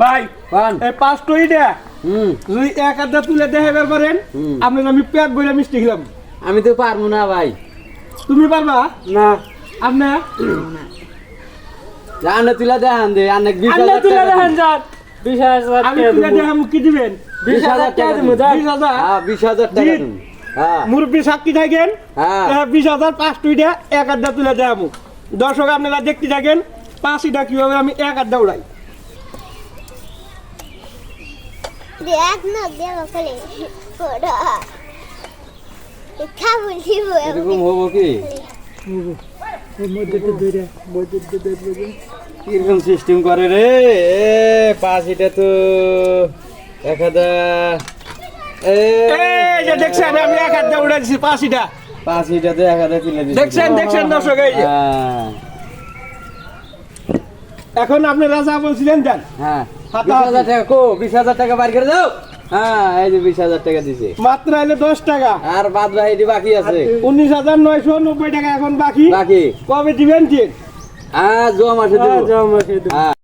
ভাই এই 5 টইটা যদি এক আধা তুলে দেখাইবার পারেন আপনি আমি পেট ভরে মিষ্টি খেলাম। আমি তো পারবো না ভাই। তুমি পারবা না আপনি জানে তুলে দেখান দে অনেক 20,000 তুলে টাকা দেখান দিন। যান 20,000 আমি টাকা তুলে দেবো। দেখাম কি দিবেন 20,000 টাকা দেবো। 20,000 হ্যাঁ 20,000 টাকা দিন। দেবো। হ্যাঁ মুরব্বী সাক্ষী থাকেন হ্যাঁ 20,000 5 টইটা এক আধা তুলে দেখাবো। দর্শক আপনারা দেখতে থাকেন 5টা কিভাবে আমি এক আধা উড়াই। দেখ না দেখ ওখানে ওরা খাবো দিব এরকম হবো কি কিরকম সিস্টেম করে রে এ 5 এটা তো 1000 এই যে দেখছেন আমি এক আধা উড়াইছি 5টা 5 এটা তো 1000 তুলে দিছি। দেখছেন দর্শক এই যে হ্যাঁ এখন আপনি রাজা বলছিলেন যান হ্যাঁ হাতা 20,000 টাকা কো 20,000 টাকা বার করে দাও। হ্যাঁ এই যে 20,000 টাকা দিছে মাত্র এলে 10 টাকা আর বাদ বাকি বাকি আছে 19,990 টাকা এখন বাকি বাকি কবে দিবেন ঠিক হ্যাঁ জমা মাসে দেব জমা মাসে দেব। হ্যাঁ